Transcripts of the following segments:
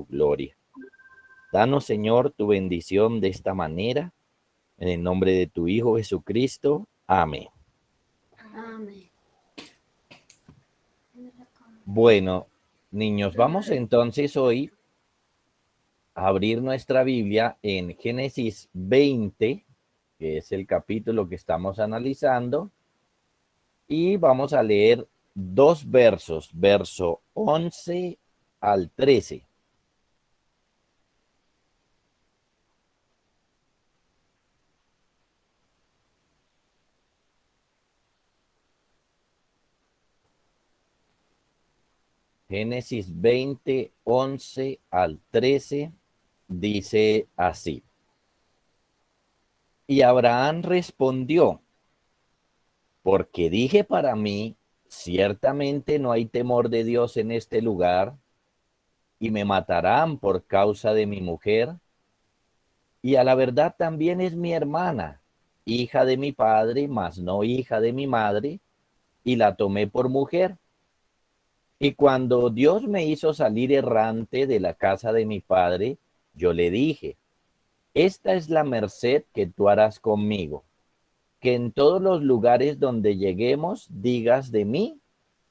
gloria. Danos, Señor, tu bendición de esta manera, en el nombre de tu Hijo Jesucristo. Amén. Amén. Bueno, niños, vamos entonces hoy a abrir nuestra Biblia en Génesis 20, que es el capítulo que estamos analizando, y vamos a leer dos versos, verso 11 al 13. Génesis 20, 11 al 13, dice así. Y Abraham respondió, porque dije para mí, ciertamente no hay temor de Dios en este lugar, y me matarán por causa de mi mujer, y a la verdad también es mi hermana, hija de mi padre, mas no hija de mi madre, y la tomé por mujer. Y cuando Dios me hizo salir errante de la casa de mi padre, yo le dije, esta es la merced que tú harás conmigo, que en todos los lugares donde lleguemos digas de mí,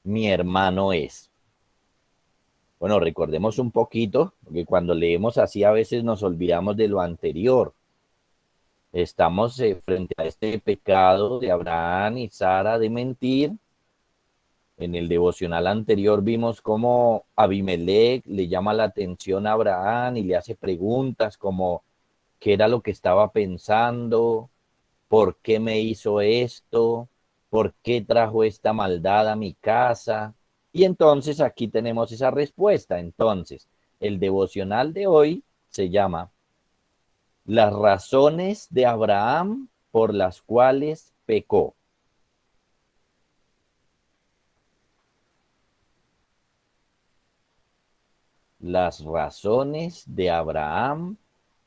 mi hermano es. Bueno, recordemos un poquito, porque cuando leemos así a veces nos olvidamos de lo anterior. Estamos frente a este pecado de Abraham y Sara de mentir. En el devocional anterior vimos cómo Abimelech le llama la atención a Abraham y le hace preguntas como qué era lo que estaba pensando, por qué me hizo esto, por qué trajo esta maldad a mi casa. Y entonces aquí tenemos esa respuesta. Entonces, el devocional de hoy se llama Las razones de Abraham por las cuales pecó. Las razones de Abraham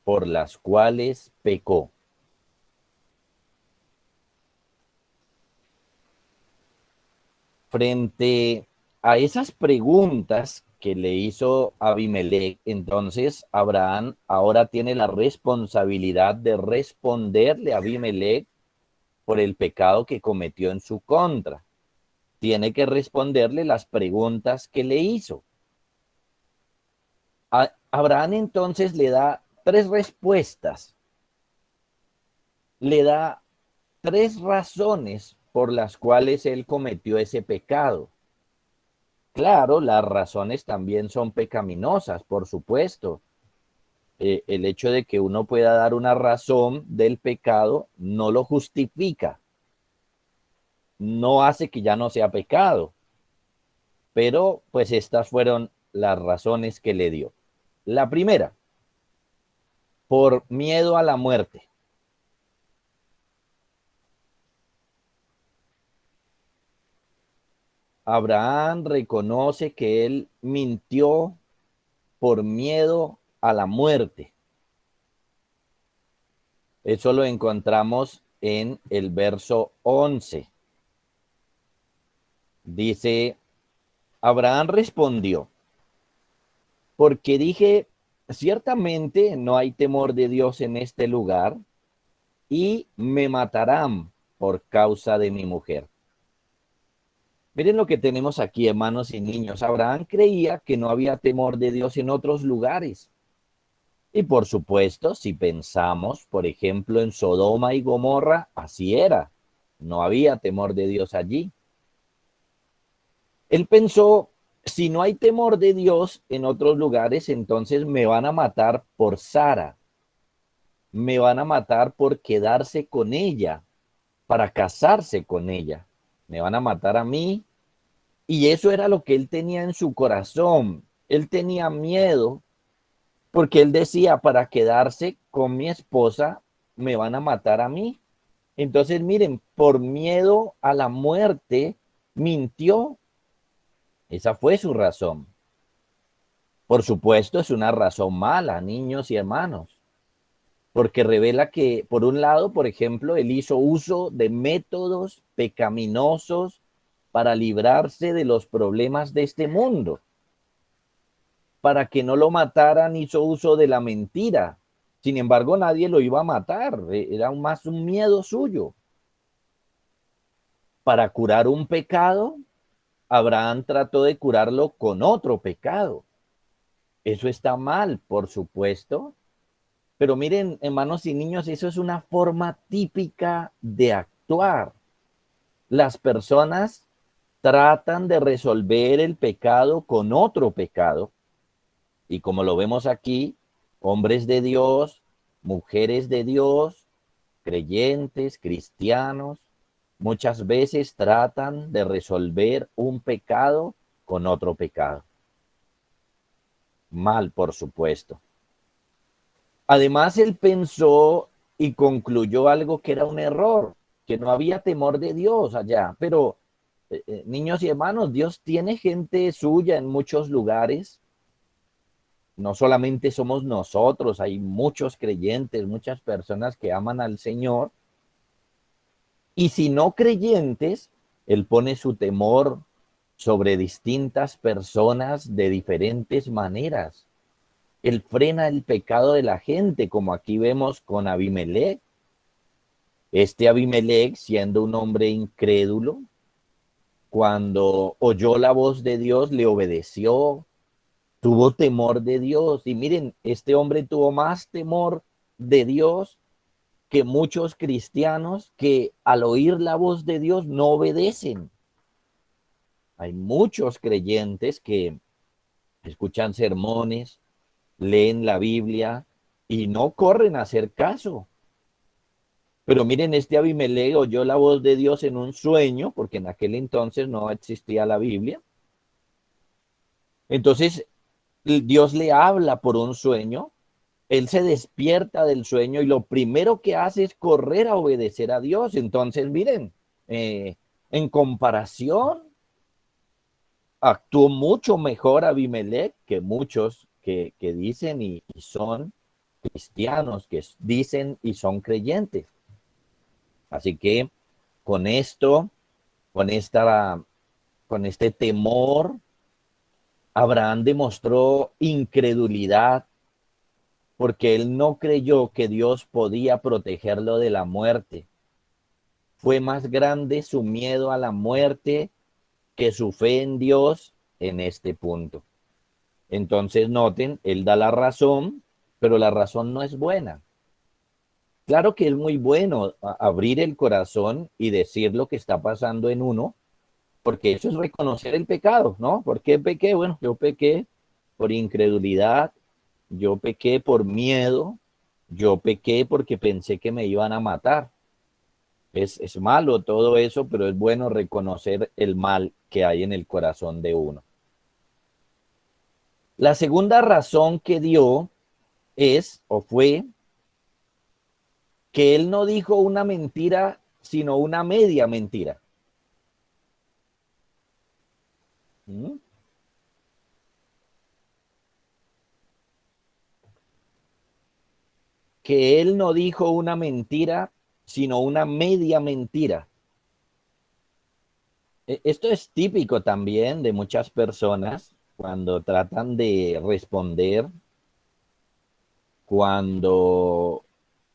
por las cuales pecó. Frente a esas preguntas que le hizo Abimelech, entonces Abraham ahora tiene la responsabilidad de responderle a Abimelech por el pecado que cometió en su contra. Tiene que responderle las preguntas que le hizo. Abraham entonces le da tres respuestas. Le da tres razones por las cuales él cometió ese pecado. Claro, las razones también son pecaminosas, por supuesto. El hecho de que uno pueda dar una razón del pecado no lo justifica, no hace que ya no sea pecado, pero pues estas fueron las razones que le dio. La primera, por miedo a la muerte. Abraham reconoce que él mintió por miedo a la muerte. Eso lo encontramos en el verso 11. Dice, Abraham respondió, porque dije, ciertamente no hay temor de Dios en este lugar, y me matarán por causa de mi mujer. Miren lo que tenemos aquí, hermanos y niños. Abraham creía que no había temor de Dios en otros lugares. Y por supuesto, si pensamos, por ejemplo, en Sodoma y Gomorra, así era. No había temor de Dios allí. Él pensó, si no hay temor de Dios en otros lugares, entonces me van a matar por Sara. Me van a matar por quedarse con ella, para casarse con ella. Me van a matar a mí. Y eso era lo que él tenía en su corazón. Él tenía miedo porque él decía, para quedarse con mi esposa, me van a matar a mí. Entonces, miren, por miedo a la muerte, mintió. Esa fue su razón. Por supuesto, es una razón mala, niños y hermanos, porque revela que, por un lado, por ejemplo, él hizo uso de métodos pecaminosos para librarse de los problemas de este mundo. para que no lo mataran, hizo uso de la mentira. Sin embargo, nadie lo iba a matar, era más un miedo suyo. Para curar un pecado, Abraham trató de curarlo con otro pecado. Eso está mal, por supuesto, pero miren, hermanos y niños, eso es una forma típica de actuar. Las personas tratan de resolver el pecado con otro pecado. Y como lo vemos aquí, hombres de Dios, mujeres de Dios, creyentes, cristianos, muchas veces tratan de resolver un pecado con otro pecado. Mal, por supuesto. Además, él pensó y concluyó algo que era un error, que no había temor de Dios allá. Pero, niños y hermanos, Dios tiene gente suya en muchos lugares. No solamente somos nosotros, hay muchos creyentes, muchas personas que aman al Señor. Y si no creyentes, Él pone su temor sobre distintas personas de diferentes maneras. Él frena el pecado de la gente, como aquí vemos con Abimelech. Este Abimelech, siendo un hombre incrédulo, cuando oyó la voz de Dios, le obedeció, tuvo temor de Dios. Y miren, este hombre tuvo más temor de Dios que muchos cristianos que al oír la voz de Dios no obedecen. Hay muchos creyentes que escuchan sermones, leen la Biblia y no corren a hacer caso. Pero miren, este Abimelech oyó la voz de Dios en un sueño, porque en aquel entonces no existía la Biblia. Entonces, Dios le habla por un sueño, él se despierta del sueño y lo primero que hace es correr a obedecer a Dios. Entonces, miren, en comparación, actuó mucho mejor Abimelech que muchos que dicen y son cristianos, que dicen y son creyentes. Así que con esto, con esta, con este temor, Abraham demostró incredulidad porque él no creyó que Dios podía protegerlo de la muerte. Fue más grande su miedo a la muerte que su fe en Dios en este punto. Entonces noten, él da la razón, pero la razón no es buena. Claro que es muy bueno abrir el corazón y decir lo que está pasando en uno, porque eso es reconocer el pecado, ¿no? ¿Por qué pequé? Bueno, yo pequé por incredulidad, yo pequé por miedo, yo pequé porque pensé que me iban a matar. Es malo todo eso, pero es bueno reconocer el mal que hay en el corazón de uno. La segunda razón que dio es, o fue, que él no dijo una mentira, sino una media mentira. ¿Mm? Que él no dijo una mentira, sino una media mentira. Esto es típico también de muchas personas cuando tratan de responder, cuando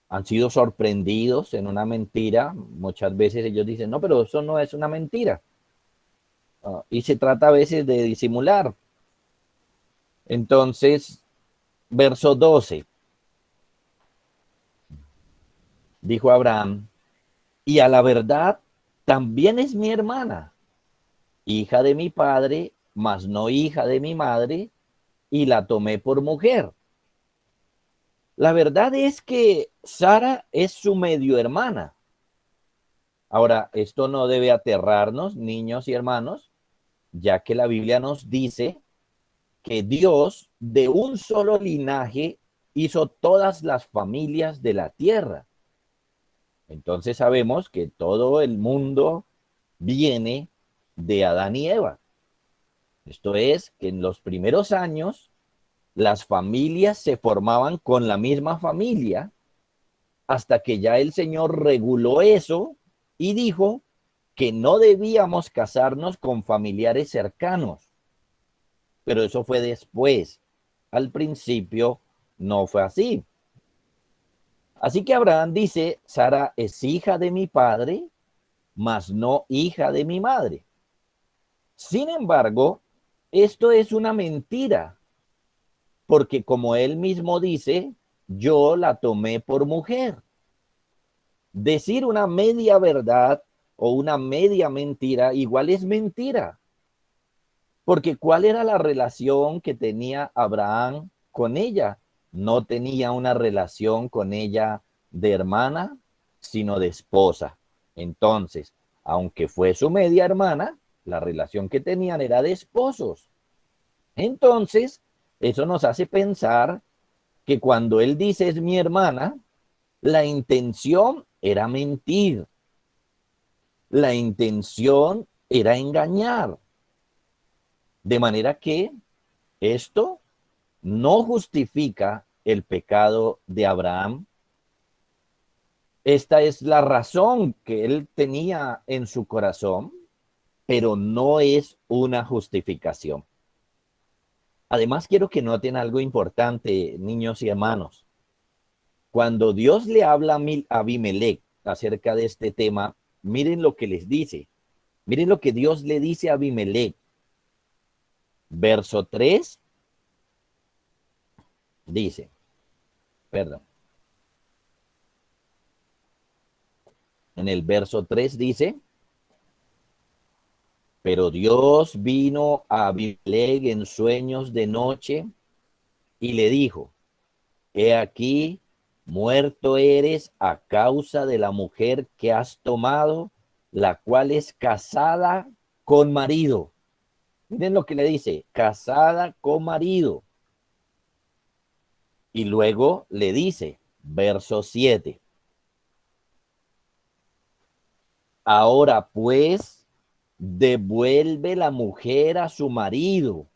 han sido sorprendidos en una mentira. Muchas veces ellos dicen, no, pero eso no es una mentira. Y se trata a veces de disimular. Entonces, verso 12, dijo Abraham, y a la verdad también es mi hermana, hija de mi padre, mas no hija de mi madre, y la tomé por mujer. La verdad es que Sara es su medio hermana. Ahora, esto no debe aterrarnos, niños y hermanos, ya que la Biblia nos dice que Dios de un solo linaje hizo todas las familias de la tierra. Entonces sabemos que todo el mundo viene de Adán y Eva. Esto es, que en los primeros años las familias se formaban con la misma familia hasta que ya el Señor reguló eso y dijo que no debíamos casarnos con familiares cercanos. Pero eso fue después. al principio no fue así. Así que Abraham dice, Sara es hija de mi padre, mas no hija de mi madre. Sin embargo, esto es una mentira, porque como él mismo dice, yo la tomé por mujer. Decir una media verdad o una media mentira igual es mentira. Porque ¿cuál era la relación que tenía Abraham con ella? No tenía una relación con ella de hermana, sino de esposa. Entonces, aunque fue su media hermana, la relación que tenían era de esposos. Entonces, eso nos hace pensar que cuando él dice es mi hermana, la intención era mentir. La intención era engañar. De manera que esto no justifica el pecado de Abraham. Esta es la razón que él tenía en su corazón, pero no es una justificación. Además, quiero que noten algo importante, niños y hermanos. Cuando Dios le habla a Abimelech acerca de este tema, miren lo que les dice. Miren lo que Dios le dice a Abimelech. Verso 3 dice, perdón, en el verso 3 dice, pero Dios vino a Abimelech en sueños de noche y le dijo, he aquí, muerto eres a causa de la mujer que has tomado, la cual es casada con marido. Miren lo que le dice, casada con marido. Y luego le dice, verso 7, ahora pues, devuelve la mujer a su marido,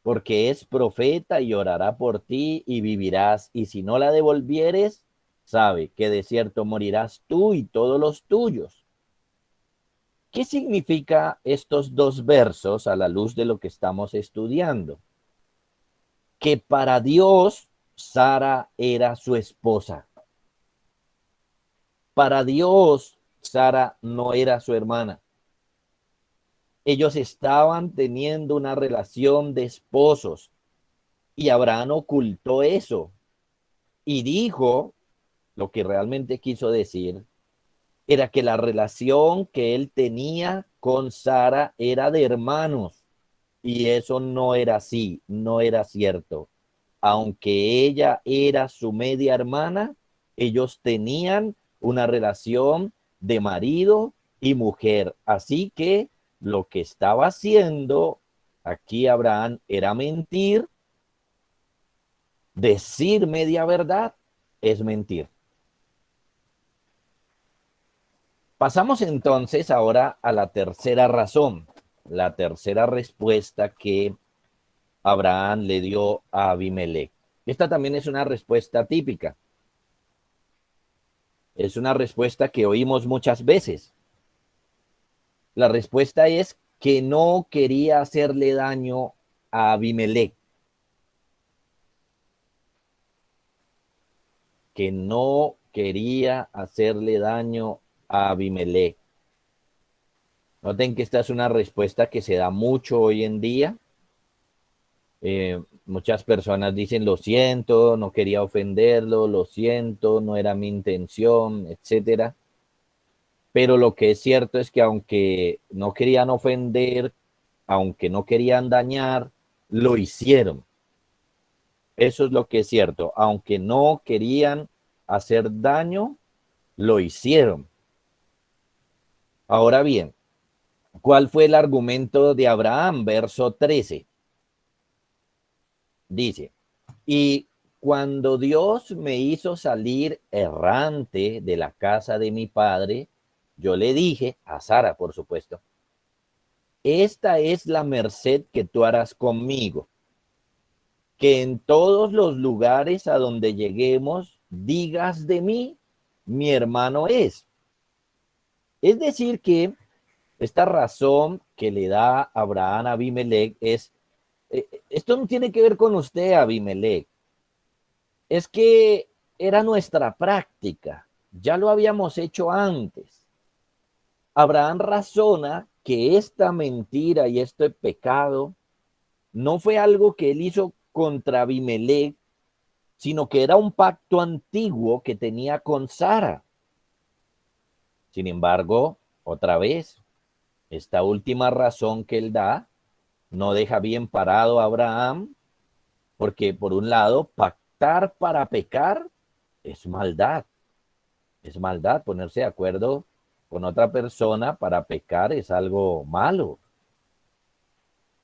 porque es profeta y orará por ti y vivirás, y si no la devolvieres, sabe que de cierto morirás tú y todos los tuyos. ¿Qué significa estos dos versos a la luz de lo que estamos estudiando? Que para Dios Sara era su esposa. Para Dios Sara no era su hermana. Ellos estaban teniendo una relación de esposos y Abraham ocultó eso y dijo lo que realmente quiso decir era que la relación que él tenía con Sara era de hermanos y eso no era así, no era cierto. Aunque ella era su media hermana, ellos tenían una relación de marido y mujer. Así que lo que estaba haciendo aquí Abraham era mentir. Decir media verdad es mentir. Pasamos entonces ahora a la tercera razón, la tercera respuesta que Abraham le dio a Abimelech. Esta también es una respuesta típica. Es una respuesta que oímos muchas veces. La respuesta es que no quería hacerle daño a Abimelech. Que no quería hacerle daño a Abimelech. Noten que esta es una respuesta que se da mucho hoy en día. Muchas personas dicen, lo siento, no quería ofenderlo, lo siento, no era mi intención, etcétera. Pero lo que es cierto es que aunque no querían ofender, aunque no querían dañar, lo hicieron. Eso es lo que es cierto. Aunque no querían hacer daño, lo hicieron. Ahora bien, ¿cuál fue el argumento de Abraham? Verso 13. Dice, y cuando Dios me hizo salir errante de la casa de mi padre, yo le dije, a Sara por supuesto, esta es la merced que tú harás conmigo, que en todos los lugares a donde lleguemos digas de mí, mi hermano es. Es decir que esta razón que le da Abraham a Abimelech es Esto no tiene que ver con usted, Abimelech. Es que era nuestra práctica. Ya lo habíamos hecho antes. Abraham razona que esta mentira y este pecado no fue algo que él hizo contra Abimelech, sino que era un pacto antiguo que tenía con Sara. Sin embargo, otra vez, esta última razón que él da no deja bien parado a Abraham, porque por un lado, pactar para pecar es maldad. Es maldad. Ponerse de acuerdo con otra persona para pecar es algo malo.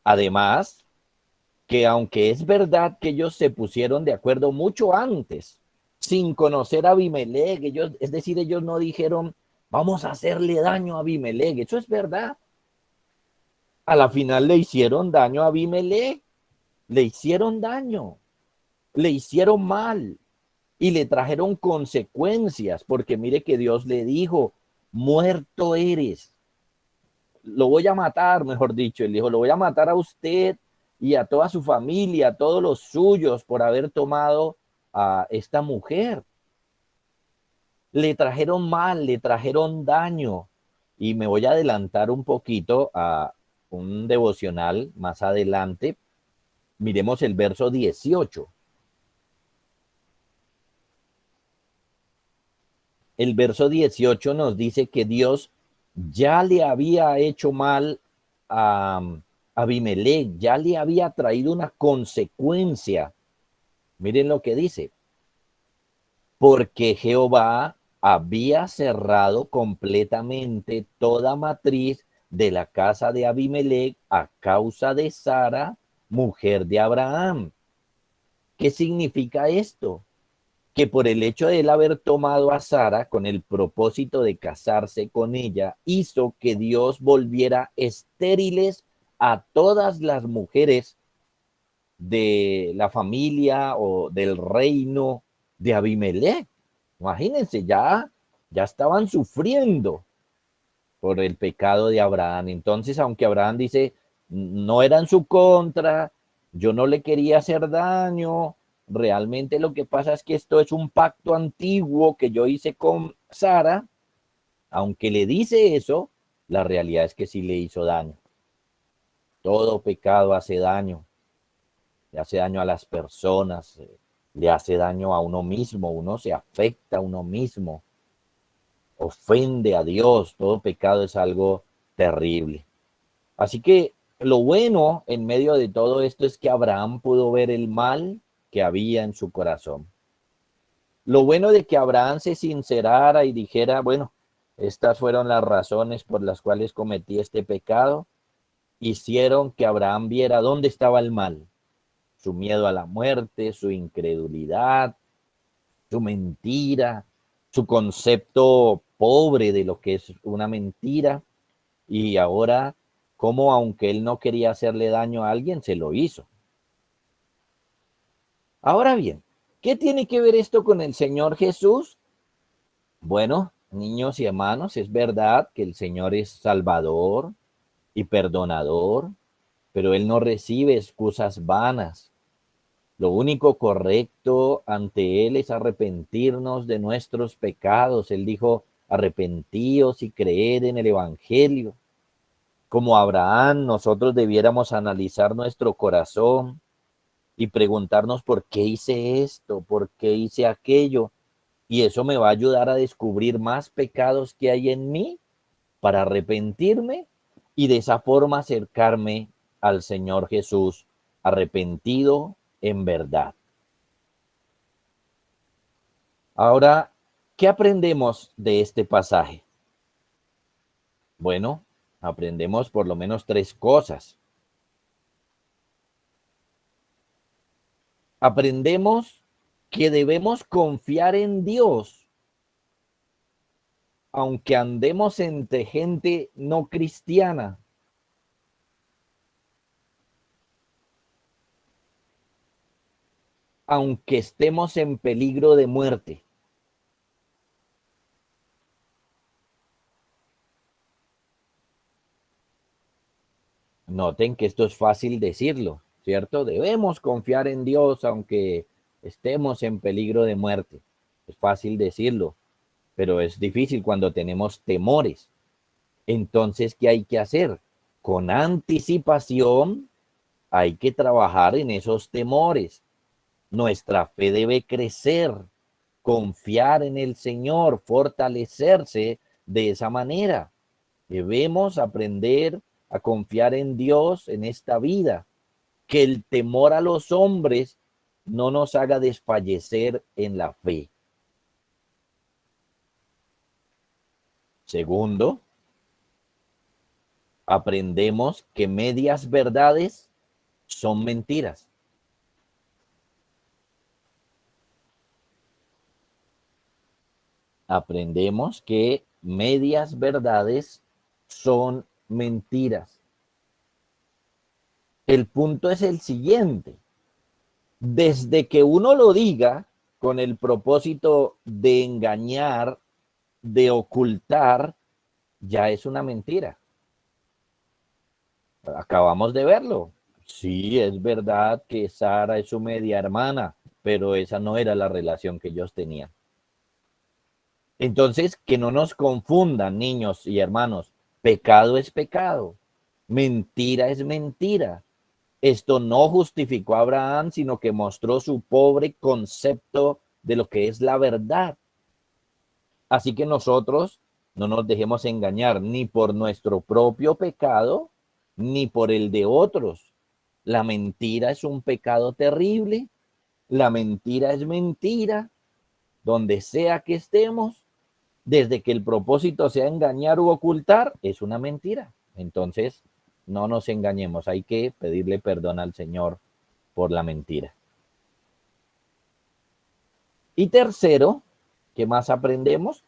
Además, que aunque es verdad que ellos se pusieron de acuerdo mucho antes, sin conocer a Abimelech, ellos, es decir, ellos no dijeron, vamos a hacerle daño a Abimelech, eso es verdad. A la final le hicieron daño a Abimelech, le hicieron daño, le hicieron mal y le trajeron consecuencias, porque mire que Dios le dijo, muerto eres, lo voy a matar, mejor dicho, él dijo, lo voy a matar a usted y a toda su familia, a todos los suyos por haber tomado a esta mujer. Le trajeron mal, le trajeron daño. Y me voy a adelantar un poquito a un devocional más adelante. Miremos el verso 18. El verso 18 nos dice que Dios ya le había hecho mal a Abimelech, ya le había traído una consecuencia. Miren lo que dice, porque Jehová había cerrado completamente toda matriz de la casa de Abimelech a causa de Sara, mujer de Abraham. ¿Qué significa esto? Que por el hecho de él haber tomado a Sara con el propósito de casarse con ella, hizo que Dios volviera estériles a todas las mujeres de la familia o del reino de Abimelech. Imagínense, ya estaban sufriendo por el pecado de Abraham. Entonces, aunque Abraham dice, no era en su contra, yo no le quería hacer daño, realmente lo que pasa es que esto es un pacto antiguo que yo hice con Sara, aunque le dice eso, la realidad es que sí le hizo daño. Todo pecado hace daño, le hace daño a las personas, le hace daño a uno mismo, uno se afecta a uno mismo, ofende a Dios, todo pecado es algo terrible. Así que lo bueno en medio de todo esto es que Abraham pudo ver el mal que había en su corazón. Lo bueno de que Abraham se sincerara y dijera, bueno, estas fueron las razones por las cuales cometí este pecado, hicieron que Abraham viera dónde estaba el mal, su miedo a la muerte, su incredulidad, su mentira, su concepto pobre de lo que es una mentira, y ahora como aunque él no quería hacerle daño a alguien, se lo hizo. Ahora bien, ¿qué tiene que ver esto con el Señor Jesús? Bueno, niños y hermanos, es verdad que el Señor es salvador y perdonador, pero Él no recibe excusas vanas. Lo único correcto ante Él es arrepentirnos de nuestros pecados. Él dijo, arrepentíos y creed en el Evangelio. Como Abraham, nosotros debiéramos analizar nuestro corazón y preguntarnos por qué hice esto, por qué hice aquello. Y eso me va a ayudar a descubrir más pecados que hay en mí para arrepentirme y de esa forma acercarme al Señor Jesús arrepentido en verdad. Ahora, ¿qué aprendemos de este pasaje? Bueno, aprendemos por lo menos tres cosas. Aprendemos que debemos confiar en Dios, aunque andemos entre gente no cristiana. Aunque estemos en peligro de muerte. Noten que esto es fácil decirlo, ¿cierto? Debemos confiar en Dios aunque estemos en peligro de muerte. Es fácil decirlo, pero es difícil cuando tenemos temores. Entonces, ¿qué hay que hacer? Con anticipación hay que trabajar en esos temores. Nuestra fe debe crecer, confiar en el Señor, fortalecerse de esa manera. Debemos aprender a confiar en Dios en esta vida, que el temor a los hombres no nos haga desfallecer en la fe. Segundo, aprendemos que medias verdades son mentiras. Aprendemos que medias verdades son mentiras. El punto es el siguiente. Desde que uno lo diga con el propósito de engañar, de ocultar, ya es una mentira. Acabamos de verlo. Sí, es verdad que Sara es su media hermana, pero esa no era la relación que ellos tenían. Entonces, que no nos confundan, niños y hermanos. Pecado es pecado. Mentira es mentira. Esto no justificó a Abraham, sino que mostró su pobre concepto de lo que es la verdad. Así que nosotros no nos dejemos engañar ni por nuestro propio pecado, ni por el de otros. La mentira es un pecado terrible. La mentira es mentira. Donde sea que estemos, desde que el propósito sea engañar u ocultar, es una mentira. Entonces, no nos engañemos. Hay que pedirle perdón al Señor por la mentira. Y tercero, ¿qué más aprendemos?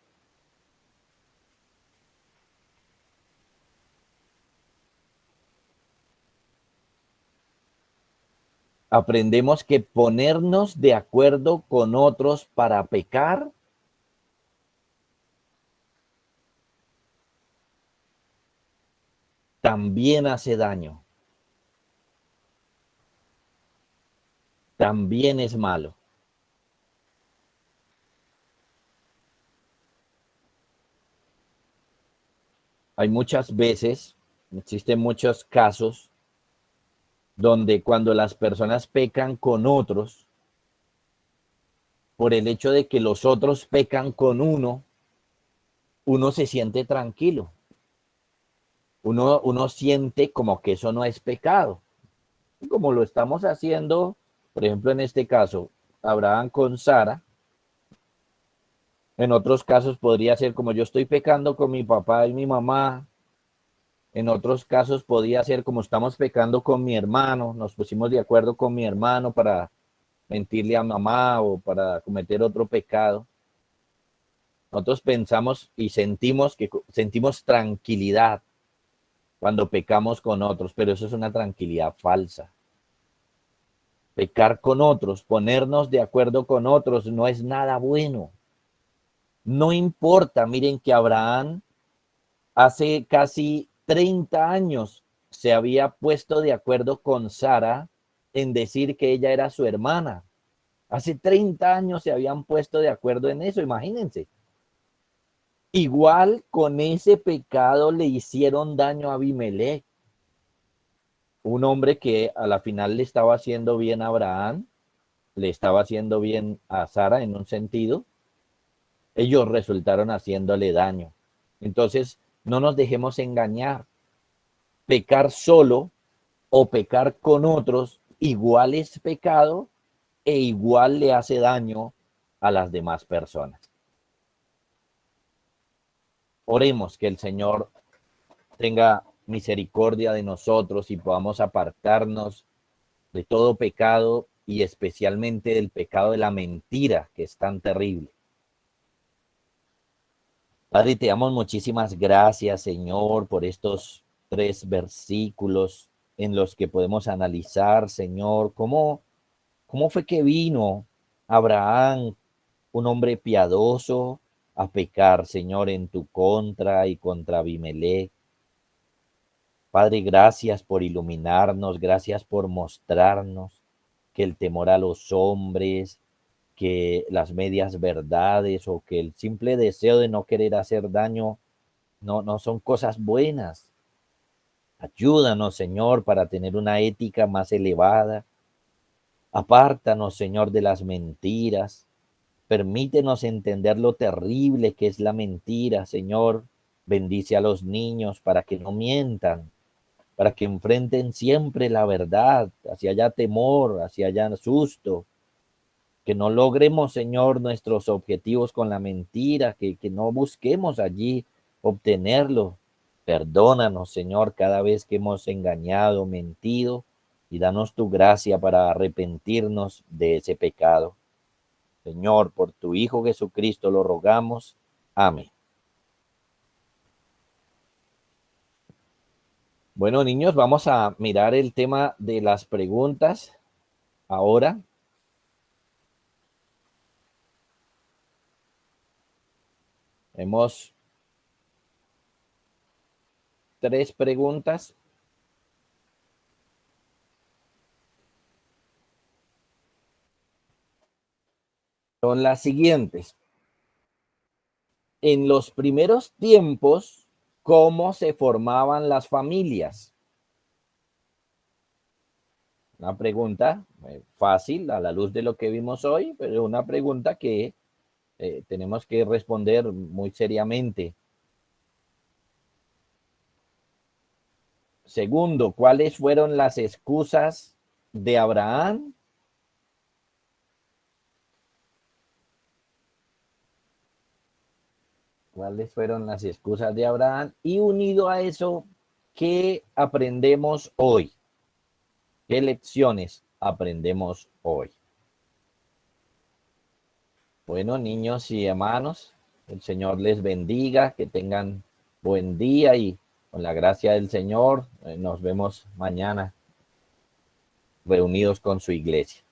Aprendemos que ponernos de acuerdo con otros para pecar también hace daño, también es malo. Hay muchas veces, existen muchos casos donde cuando las personas pecan con otros, por el hecho de que los otros pecan con uno se siente tranquilo. Uno siente como que eso no es pecado. Como lo estamos haciendo, por ejemplo, en este caso, Abraham con Sara. En otros casos podría ser como yo estoy pecando con mi papá y mi mamá. En otros casos podría ser como estamos pecando con mi hermano. Nos pusimos de acuerdo con mi hermano para mentirle a mamá o para cometer otro pecado. Nosotros pensamos y sentimos tranquilidad cuando pecamos con otros, pero eso es una tranquilidad falsa. Pecar con otros, ponernos de acuerdo con otros, no es nada bueno. No importa, miren que Abraham hace casi 30 años se había puesto de acuerdo con Sara en decir que ella era su hermana. Hace 30 años se habían puesto de acuerdo en eso, imagínense. Igual con ese pecado le hicieron daño a Abimelech, un hombre que a la final le estaba haciendo bien a Abraham, le estaba haciendo bien a Sara en un sentido. Ellos resultaron haciéndole daño. Entonces, no nos dejemos engañar. Pecar solo o pecar con otros igual es pecado e igual le hace daño a las demás personas. Oremos que el Señor tenga misericordia de nosotros y podamos apartarnos de todo pecado y especialmente del pecado de la mentira, que es tan terrible. Padre, te damos muchísimas gracias, Señor, por estos 3 versículos en los que podemos analizar, Señor, cómo fue que vino Abraham, un hombre piadoso, a pecar, Señor, en tu contra y contra Abimelech. Padre, gracias por iluminarnos, gracias por mostrarnos que el temor a los hombres, que las medias verdades o que el simple deseo de no querer hacer daño no son cosas buenas. Ayúdanos, Señor, para tener una ética más elevada. Apártanos, Señor, de las mentiras. Permítenos entender lo terrible que es la mentira, Señor. Bendice a los niños para que no mientan, para que enfrenten siempre la verdad, hacia allá temor, hacia allá susto, que no logremos, Señor, nuestros objetivos con la mentira, que no busquemos allí obtenerlo. Perdónanos, Señor, cada vez que hemos engañado, mentido, y danos tu gracia para arrepentirnos de ese pecado. Señor, por tu Hijo Jesucristo lo rogamos. Amén. Bueno, niños, vamos a mirar el tema de las preguntas ahora. Hemos 3 preguntas. Son las siguientes. En los primeros tiempos, ¿cómo se formaban las familias? Una pregunta fácil a la luz de lo que vimos hoy, pero una pregunta que tenemos que responder muy seriamente. Segundo, ¿cuáles fueron las excusas de Abraham? ¿Cuáles fueron las excusas de Abraham? Y unido a eso, ¿qué aprendemos hoy? ¿Qué lecciones aprendemos hoy? Bueno, niños y hermanos, el Señor les bendiga, que tengan buen día y con la gracia del Señor nos vemos mañana reunidos con su iglesia.